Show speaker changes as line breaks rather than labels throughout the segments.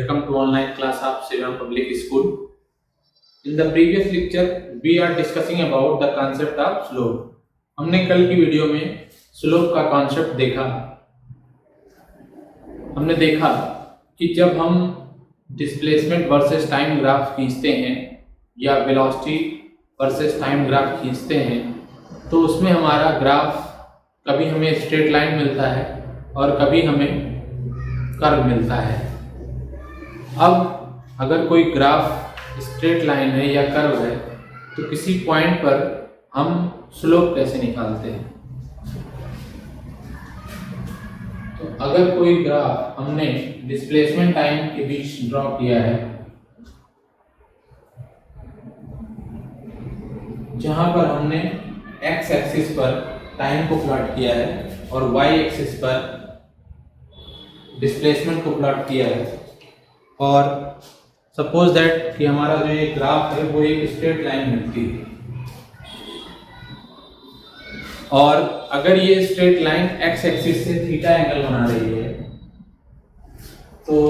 welcome to online class of Sivan Public School. In the previous lecture, we are discussing about the concept of slope. हमने कल की video में slope का concept देखा। हमने देखा कि जब हम डिस्प्लेसमेंट वर्सेस टाइम ग्राफ खींचते हैं या वेलोसिटी वर्सेस टाइम ग्राफ खींचते हैं तो उसमें हमारा ग्राफ कभी हमें स्ट्रेट लाइन मिलता है और कभी हमें कर्व मिलता है। अब अगर कोई ग्राफ स्ट्रेट लाइन है या कर्व है तो किसी पॉइंट पर हम स्लोप कैसे निकालते हैं। तो अगर कोई ग्राफ हमने डिस्प्लेसमेंट टाइम के बीच ड्रॉ किया है जहां पर हमने एक्स एक्सिस पर टाइम को प्लॉट किया है और वाई एक्सिस पर डिस्प्लेसमेंट को प्लॉट किया है और सपोज दैट कि हमारा जो ये ग्राफ है वो एक स्ट्रेट लाइन मिलती है और अगर ये स्ट्रेट लाइन एक्स एक्सिस से थीटा एंगल बना रही है तो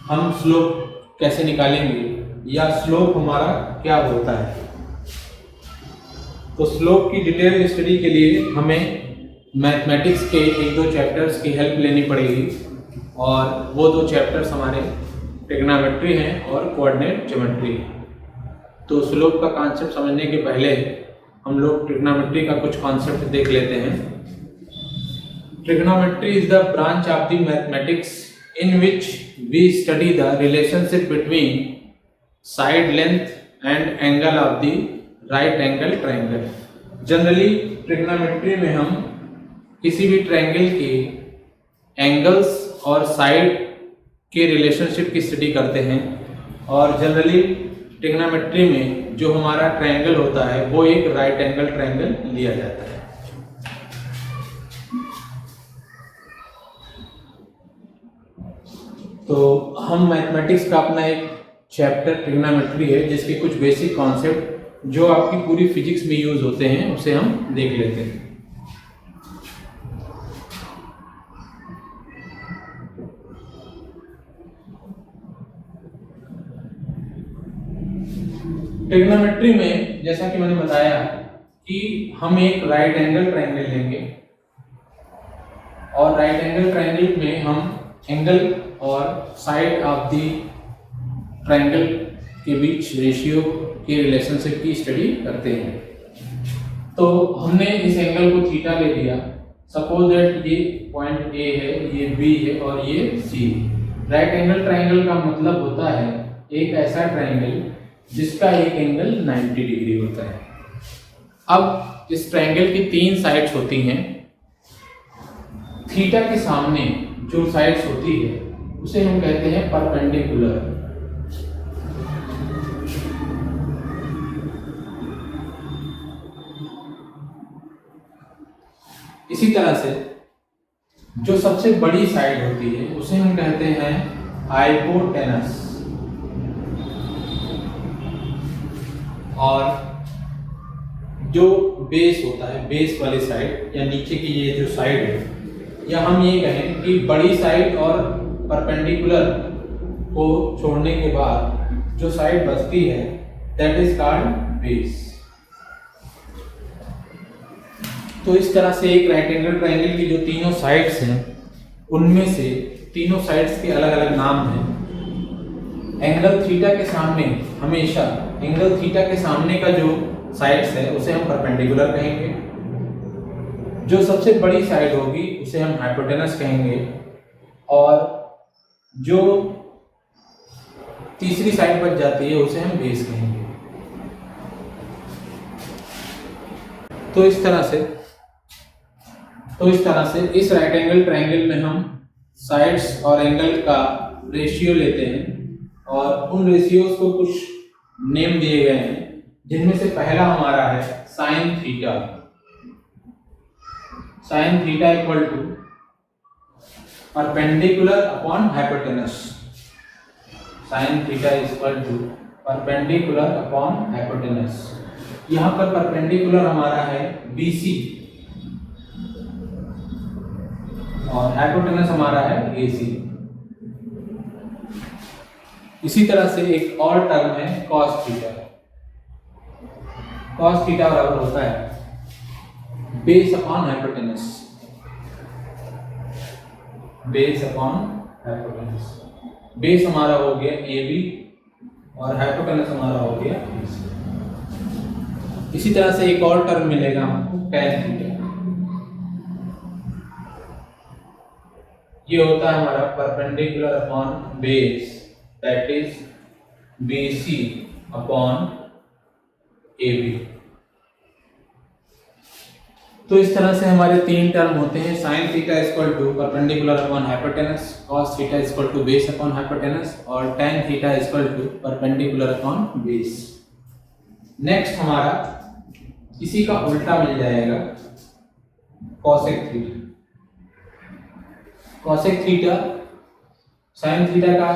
हम स्लोप कैसे निकालेंगे या स्लोप हमारा क्या होता है। तो स्लोप की डिटेल स्टडी के लिए हमें मैथमेटिक्स के एक दो चैप्टर्स की हेल्प लेनी पड़ेगी और वो दो चैप्टर्स हमारे ट्रिग्नोमेट्री हैं और कोऑर्डिनेट ज्योमेट्री। तो स्लोप का कॉन्सेप्ट समझने के पहले हम लोग ट्रिग्नोमेट्री का कुछ कॉन्सेप्ट देख लेते हैं। Trigonometry is the branch of the mathematics in which we study the relationship between side length and angle of the right angle triangle. Generally trigonometry में हम किसी भी ट्रायंगल के एंगल्स और साइड के रिलेशनशिप की स्टडी करते हैं और जनरली ट्रिग्नोमेट्री में जो हमारा ट्रायंगल होता है वो एक राइट एंगल ट्रायंगल लिया जाता है। तो हम मैथमेटिक्स का अपना एक चैप्टर ट्रिग्नोमेट्री है जिसके कुछ बेसिक कॉन्सेप्ट जो आपकी पूरी फिजिक्स में यूज होते हैं उसे हम देख लेते हैं। ट्रिग्नोमेट्री में जैसा कि मैंने बताया कि हम एक राइट एंगल ट्रायंगल लेंगे और राइट एंगल ट्रायंगल में हम एंगल और साइड ऑफ द ट्रायंगल के बीच रेशियो के रिलेशनशिप की स्टडी करते हैं। तो हमने इस एंगल को थीटा ले लिया। सपोज दैट ये पॉइंट ए है, ये बी है और ये सी है। राइट एंगल ट्रायंगल का मतलब होता है एक ऐसा ट्रायंगल जिसका एक एंगल 90 डिग्री होता है। अब इस ट्रायंगल की तीन साइड्स होती हैं। थीटा के सामने जो साइड्स होती है उसे हम कहते हैं परपेंडिकुलर। इसी तरह से जो सबसे बड़ी साइड होती है उसे हम कहते हैं हाइपोटेनस और जो बेस होता है बेस वाली साइड या नीचे की ये जो साइड है या हम ये कहें कि बड़ी साइड और परपेंडिकुलर को छोड़ने के बाद जो साइड बचती है दैट इज कॉल्ड बेस। तो इस तरह से एक राइट एंगल ट्रायंगल की जो तीनों साइड्स हैं उनमें से तीनों साइड्स के अलग अलग नाम हैं। एंगल थीटा के सामने हमेशा एंगल थीटा के सामने का जो साइड्स है उसे हम परपेंडिकुलर कहेंगे। जो सबसे बड़ी साइड होगी उसे हम हाइपोटेनस कहेंगे और जो तीसरी साइड बच जाती है उसे हम बेस कहेंगे। तो इस तरह से इस राइट एंगल ट्रायंगल में हम साइड्स और एंगल का रेशियो लेते हैं और उन रेशियोज को कुछ नेम दिए गए हैं जिनमें से पहला हमारा है sine theta. Sine theta equal to perpendicular upon hypotenuse. Sine theta equal to perpendicular upon hypotenuse. यहाँ पर परपेंडिकुलर हमारा है BC और हाइपोटेनस हमारा है AC। इसी तरह से एक और टर्म है cos थीटा। cos थीटा बराबर होता है base upon hypotenuse. Base upon hypotenuse, base हमारा हो गया AB और हाइपोटेनस हमारा हो गया BC। इसी तरह से एक और टर्म मिलेगा हमको tan थीटा। ये होता है हमारा perpendicular upon base, that is BC upon AB। तो इस तरह से हमारे तीन टर्म होते हैं, sin theta equal to perpendicular upon hypotenuse, cos theta equal to base upon hypotenuse और tan theta equal to perpendicular upon base. Next हमारा इसी का उल्टा मिल जाएगा cosec theta. cosec theta sin theta का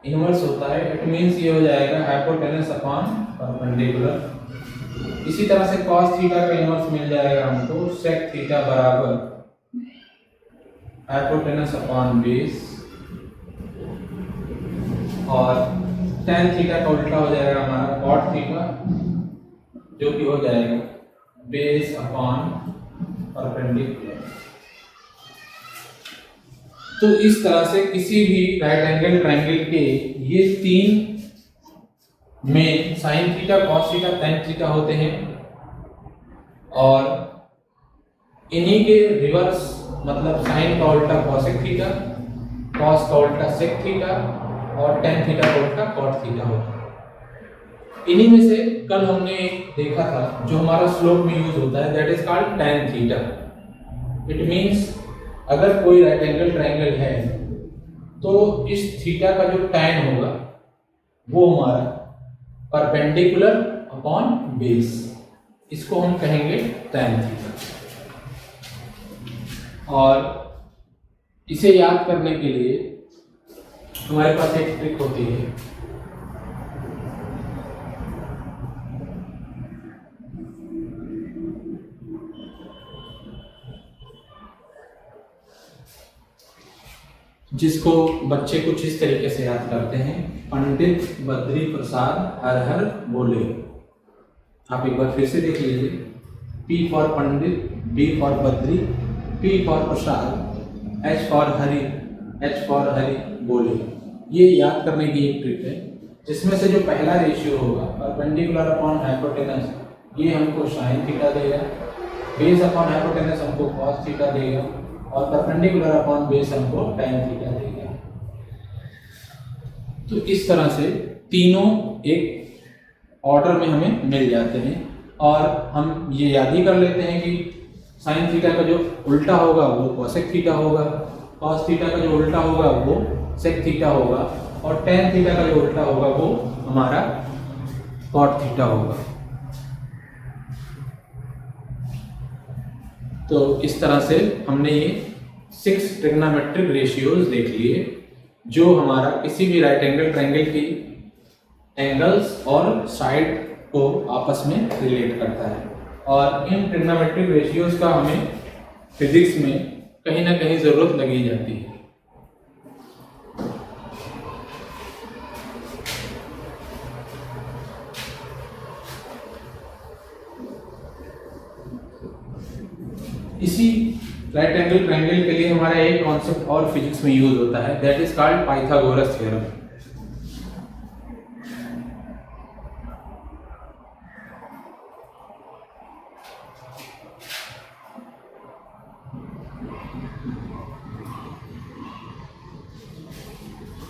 इनवर्स होता है, इट मींस ये हो जाएगा हाइपोटेनस अपॉन परपेंडिकुलर। इसी तरह से cos थीटा का इनवर्स मिल जाएगा हमको sec थीटा बराबर हाइपोटेनस अपॉन बेस, और tan थीटा का उल्टा हो जाएगा हमारा cot थीटा, जो कि हो जाएगा बेस अपॉन परपेंडिकुलर। तो इस तरह से किसी भी राइट एंगल ट्रायंगल के ये तीन में sin theta, cos theta, tan theta होते हैं, और इन्हीं के रिवर्स मतलब sin का उल्टा cosec थीटा, cos का उल्टा sec थीटा और tan थीटा का उल्टा cot थीटा होता है। इन्हीं में से कल हमने देखा था जो हमारा स्लोप में यूज होता है, that is called tan theta. It means अगर कोई राइट एंगल ट्रायंगल है तो इस थीटा का जो tan होगा वो हमारा परपेंडिकुलर अपॉन बेस, इसको हम कहेंगे tan थीटा। और इसे याद करने के लिए हमारे पास एक ट्रिक होती है। जिसको बच्चे कुछ इस तरीके से याद करते हैं, पंडित बद्री प्रसाद हर हर बोले। आप एक बार फिर से देख लीजिए, P for Pandit, B for Badri, P for Prasad, H for Hari, H for Hari बोले। ये याद करने की एक ट्रिक है, जिसमें से जो पहला रेशियो होगा परपेंडिकुलर अपॉन हाइपोटेनस, ये हमको sin थीटा देगा, बेस अपॉन हाइपोटेनस हमको cos थीटा देगा, और परपेंडिकुलर अपॉन बेस हमको tan थीटा देगा। तो इस तरह से तीनों एक ऑर्डर में हमें मिल जाते हैं, और हम ये याद ही कर लेते हैं कि sin थीटा का जो उल्टा होगा वो cosec थीटा होगा, cos थीटा का जो उल्टा होगा वो sec थीटा होगा, और tan थीटा का जो उल्टा होगा वो हमारा cot थीटा होगा। तो इस तरह से हमने ये 6 ट्रिग्नोमेट्रिक रेशियोज देख लिए, जो हमारा किसी भी राइट एंगल ट्रायंगल की एंगल्स और साइड को आपस में रिलेट करता है। और इन ट्रिग्नोमेट्रिक रेशियोज का हमें फिजिक्स में कहीं ना कहीं ज़रूरत लगी जाती है। इसी राइट एंगल ट्रायंगल के लिए हमारा एक कॉन्सेप्ट और फिजिक्स में यूज होता है, that is called Pythagoras theorem.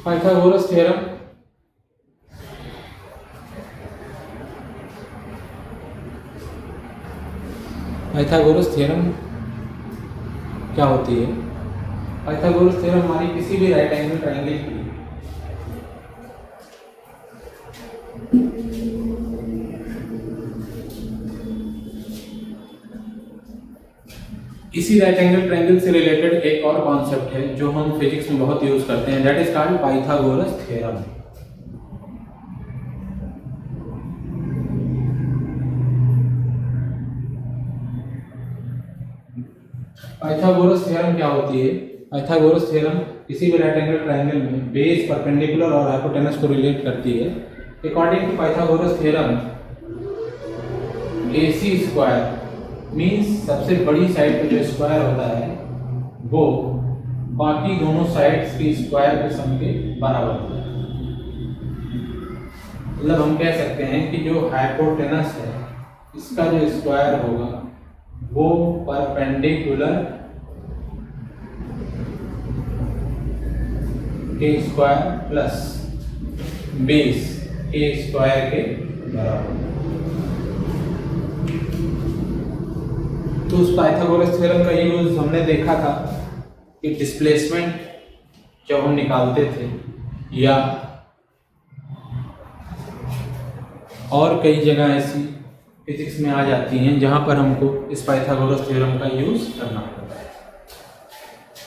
Pythagoras theorem क्या होती है? पाइथागोरस थ्योरम हमारी किसी भी राइट एंगल ट्रायंगल की इसी राइट एंगल ट्रायंगल से रिलेटेड एक और कॉन्सेप्ट है जो हम फिजिक्स में बहुत यूज करते हैं, that is called Pythagoras theorem. Pythagoras theorem क्या होती है? पाइथागोरस थ्योरम किसी भी राइट एंगल ट्रायंगल में बेस, परपेंडिकुलर और हाइपोटेनस को रिलेट करती है। According to Pythagoras theorem AC square means सबसे बड़ी साइड पे जो स्क्वायर होता है वो बाकी दोनों साइड्स की स्क्वायर के सम के बराबर होता है। मतलब हम कह सकते हैं कि जो हाइपोटेनस है इसका जो स्क्वायर होगा वो परपेंडिकुलर के स्क्वायर प्लस बेस के स्क्वायर के बराबर। तो उस पाइथागोरस थ्योरम का यूज हमने देखा था कि डिस्प्लेसमेंट जब हम निकालते थे या और कई जगह ऐसी फिजिक्स में आ जाती हैं जहां पर हमको इस पाइथागोरस थ्योरम का यूज करना पड़ता है।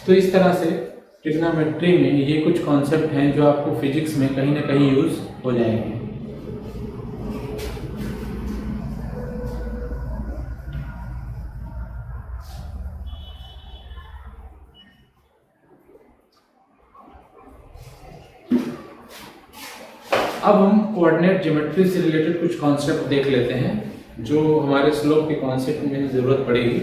तो इस तरह से ट्रिग्नोमेट्री में ये कुछ कॉन्सेप्ट हैं जो आपको फिजिक्स में कहीं ना कहीं यूज हो जाएंगे। अब हम कोऑर्डिनेट ज्योमेट्री से रिलेटेड कुछ कॉन्सेप्ट देख लेते हैं जो हमारे स्लोप के कॉन्सेप्ट में जरूरत पड़ेगी।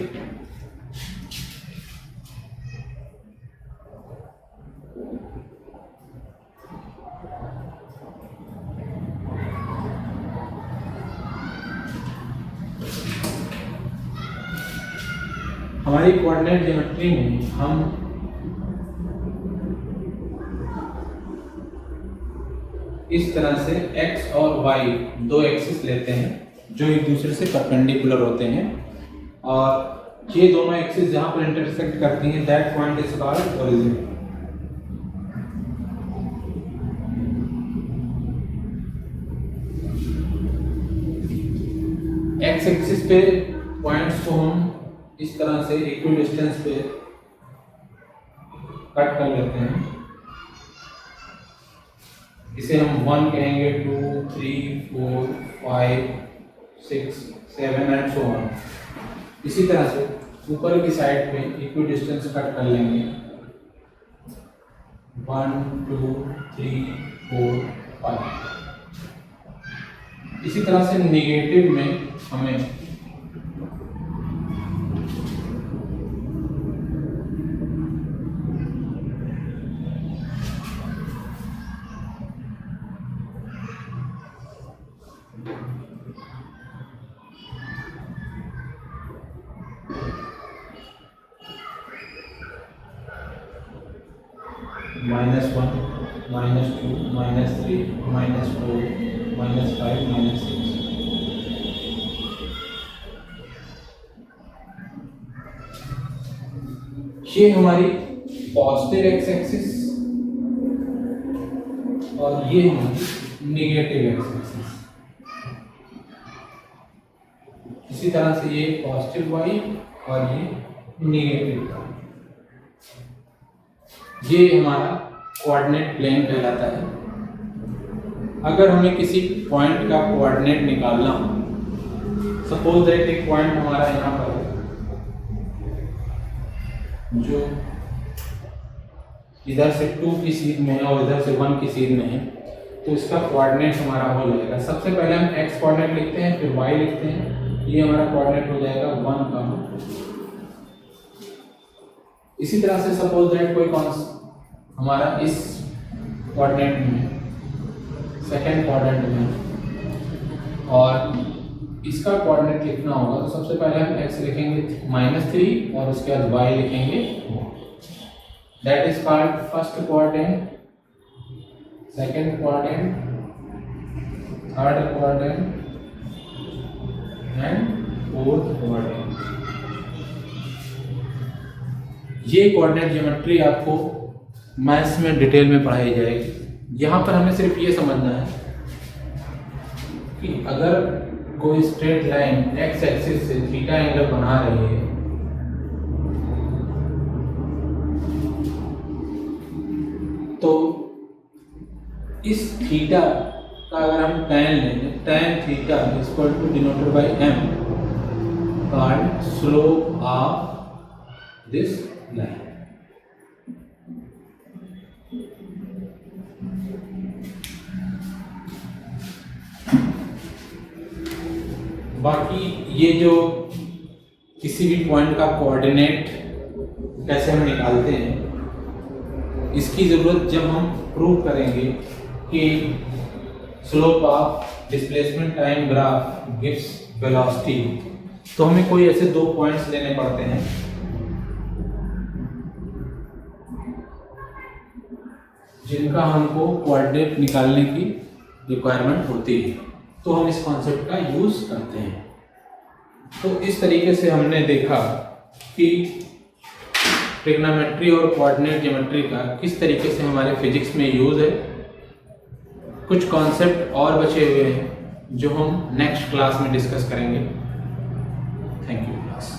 हमारी कोऑर्डिनेट ज्योमेट्री में हम इस तरह से x और y दो एक्सिस लेते हैं जो एक दूसरे से परपेंडिकुलर होते हैं और ये दोनों एक्सिस जहां पर इंटरसेक्ट करती हैं that point is called origin. x axis पे पॉइंट्स को हम इस तरह से इक्वल डिस्टेंस पे कट कर लेते हैं। इसे हम 1 कहेंगे, 2, 3, 4, 5, 6, 7 एंड सो ऑन। इसी तरह से ऊपर की साइड पे इक्वल डिस्टेंस कट कर लेंगे 1, 2, 3, 4, 5। इसी तरह से नेगेटिव में हमें -1, -2, -3, -4, -5, -6। ये हमारी पॉजिटिव एक्स एक्सिस और ये हमारी नेगेटिव एक्स एक्सिस। इसी तरह से ये पॉजिटिव वाई और ये नेगेटिव वाई। ये हमारा कोऑर्डिनेट प्लेन कहलाता है। अगर हमें किसी पॉइंट का कोऑर्डिनेट निकालना हो, सपोज दैट एक पॉइंट हमारा यहाँ पर है जो इधर से 2 की सीध में है और इधर से 1 की सीध में है, तो इसका कोऑर्डिनेट हमारा हो जाएगा। सबसे पहले हम x कोऑर्डिनेट लिखते हैं, फिर y लिखते हैं। ये हमारा कोऑर्डिनेट हो जाएगा 1 का। इसी तरह से सपोज दैट कोई हमारा इस कोऑर्डिनेट में, सेकंड कोऑर्डिनेट में, और इसका कोऑर्डिनेट लिखना होगा तो सबसे पहले हम x लिखेंगे -3 और उसके बाद y लिखेंगे। That is called first coordinate, second coordinate, third coordinate and fourth coordinate. ये कोऑर्डिनेट ज्योमेट्री आपको मैथ्स में डिटेल में पढ़ाई जाएगी। यहाँ पर हमें सिर्फ ये समझना है कि अगर कोई स्ट्रेट लाइन x एक्सिस से थीटा एंगल बना रही है तो इस थीटा का अगर हम tan लें, tan theta is equal to denoted by m called slope of this line. बाकी ये जो किसी भी पॉइंट का कोऑर्डिनेट कैसे हम निकालते हैं, इसकी ज़रूरत जब हम प्रूव करेंगे कि slope of displacement time graph gives velocity, तो हमें कोई ऐसे दो पॉइंट्स लेने पड़ते हैं जिनका हमको कोऑर्डिनेट निकालने की रिक्वायरमेंट होती है, तो हम इस कॉन्सेप्ट का यूज़ करते हैं। तो इस तरीके से हमने देखा कि ट्रिग्नोमेट्री और कोऑर्डिनेट ज्योमेट्री का किस तरीके से हमारे फिजिक्स में यूज़ है। कुछ कॉन्सेप्ट और बचे हुए हैं जो हम नेक्स्ट क्लास में डिस्कस करेंगे। Thank you class.